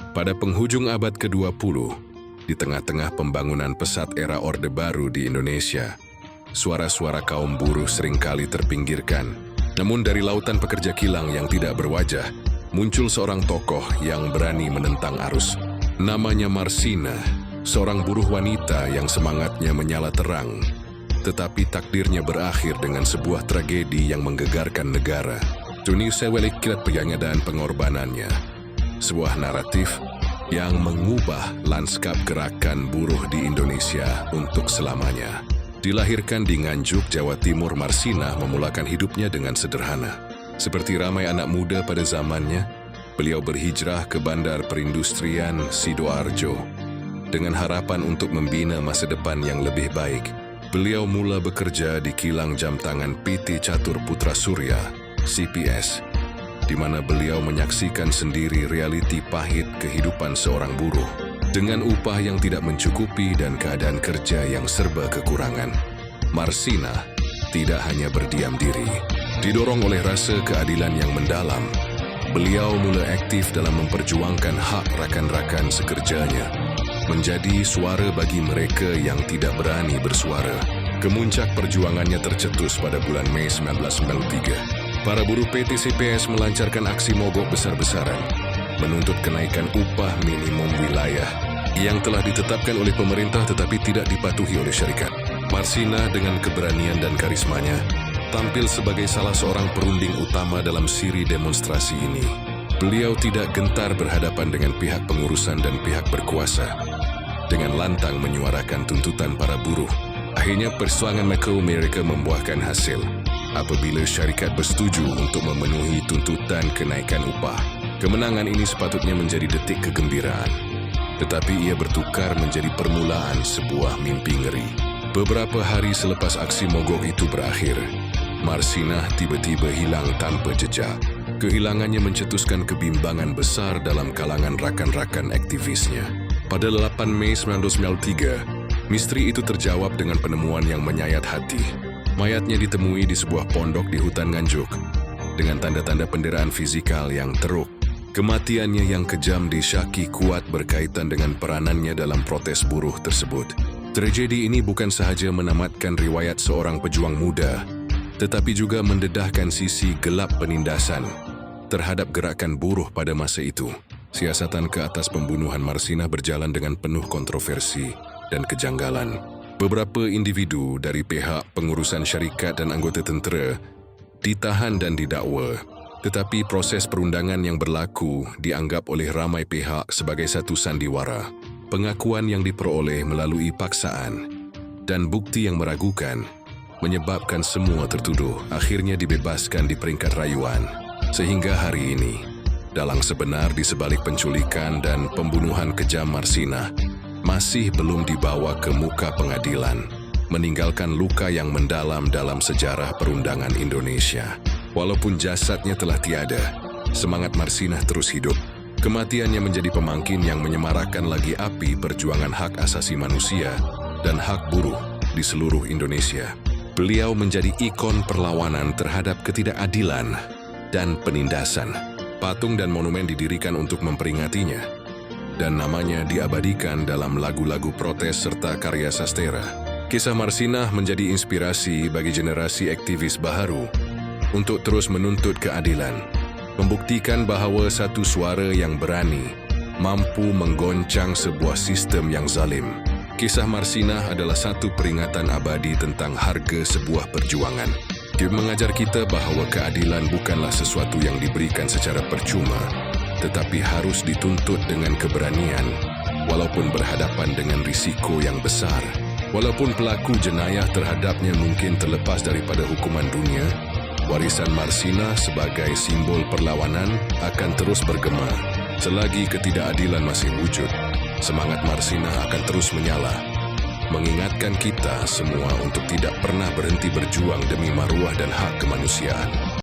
Pada penghujung abad ke-20, di tengah-tengah pembangunan pesat era Orde Baru di Indonesia, suara-suara kaum buruh seringkali terpinggirkan. Namun dari lautan pekerja kilang yang tidak berwajah, muncul seorang tokoh yang berani menentang arus. Namanya Marsina, seorang buruh wanita yang semangatnya menyala terang. Tetapi takdirnya berakhir dengan sebuah tragedi yang menggegarkan negara. Tuni sewelik kilat pegangnya dan pengorbanannya. Sebuah naratif yang mengubah lanskap gerakan buruh di Indonesia untuk selamanya. Dilahirkan di Nganjuk, Jawa Timur, Marsina memulakan hidupnya dengan sederhana. Seperti ramai anak muda pada zamannya, beliau berhijrah ke bandar perindustrian Sidoarjo. Dengan harapan untuk membina masa depan yang lebih baik, beliau mula bekerja di kilang jam tangan PT Catur Putra Surya, CPS, di mana beliau menyaksikan sendiri realiti pahit kehidupan seorang buruh. Dengan upah yang tidak mencukupi dan keadaan kerja yang serba kekurangan, Marsina tidak hanya berdiam diri. Didorong oleh rasa keadilan yang mendalam, beliau mulai aktif dalam memperjuangkan hak rakan-rakan sekerjanya, menjadi suara bagi mereka yang tidak berani bersuara. Kemuncak perjuangannya tercetus pada bulan Mei 1993. Para buruh PT CPS melancarkan aksi mogok besar-besaran, menuntut kenaikan upah minimum wilayah yang telah ditetapkan oleh pemerintah tetapi tidak dipatuhi oleh syarikat. Marsina dengan keberanian dan karismanya tampil sebagai salah seorang perunding utama dalam siri demonstrasi ini. Beliau tidak gentar berhadapan dengan pihak pengurusan dan pihak berkuasa. Dengan lantang menyuarakan tuntutan para buruh, akhirnya perjuangan mereka membuahkan hasil. Apabila syarikat bersetuju untuk memenuhi tuntutan kenaikan upah, kemenangan ini sepatutnya menjadi detik kegembiraan. Tetapi ia bertukar menjadi permulaan sebuah mimpi ngeri. Beberapa hari selepas aksi mogok itu berakhir, Marsina tiba-tiba hilang tanpa jejak. Kehilangannya mencetuskan kebimbangan besar dalam kalangan rakan-rakan aktivisnya. Pada 8 Mei 1993, misteri itu terjawab dengan penemuan yang menyayat hati. Mayatnya ditemui di sebuah pondok di hutan Nganjuk, dengan tanda-tanda penderaan fizikal yang teruk. Kematiannya yang kejam disyaki kuat berkaitan dengan peranannya dalam protes buruh tersebut. Tragedi ini bukan sahaja menamatkan riwayat seorang pejuang muda, tetapi juga mendedahkan sisi gelap penindasan terhadap gerakan buruh pada masa itu. Siasatan ke atas pembunuhan Marsina berjalan dengan penuh kontroversi dan kejanggalan. Beberapa individu dari pihak pengurusan syarikat dan anggota tentera ditahan dan didakwa, tetapi proses perundangan yang berlaku dianggap oleh ramai pihak sebagai satu sandiwara. Pengakuan yang diperoleh melalui paksaan dan bukti yang meragukan menyebabkan semua tertuduh akhirnya dibebaskan di peringkat rayuan. Sehingga hari ini, dalang sebenar di sebalik penculikan dan pembunuhan kejam Marsina masih belum dibawa ke muka pengadilan, meninggalkan luka yang mendalam dalam sejarah perundangan Indonesia. Walaupun jasadnya telah tiada, semangat Marsina terus hidup. Kematiannya menjadi pemangkin yang menyemarakkan lagi api perjuangan hak asasi manusia dan hak buruh di seluruh Indonesia. Beliau menjadi ikon perlawanan terhadap ketidakadilan dan penindasan. Patung dan monumen didirikan untuk memperingatinya, dan namanya diabadikan dalam lagu-lagu protes serta karya sastera. Kisah Marsina menjadi inspirasi bagi generasi aktivis baharu untuk terus menuntut keadilan, membuktikan bahawa satu suara yang berani mampu menggoncang sebuah sistem yang zalim. Kisah Marsina adalah satu peringatan abadi tentang harga sebuah perjuangan. Dia mengajar kita bahawa keadilan bukanlah sesuatu yang diberikan secara percuma, tetapi harus dituntut dengan keberanian, walaupun berhadapan dengan risiko yang besar. Walaupun pelaku jenayah terhadapnya mungkin terlepas daripada hukuman dunia, warisan Marsina sebagai simbol perlawanan akan terus bergema. Selagi ketidakadilan masih wujud, semangat Marsina akan terus menyala, mengingatkan kita semua untuk tidak pernah berhenti berjuang demi maruah dan hak kemanusiaan.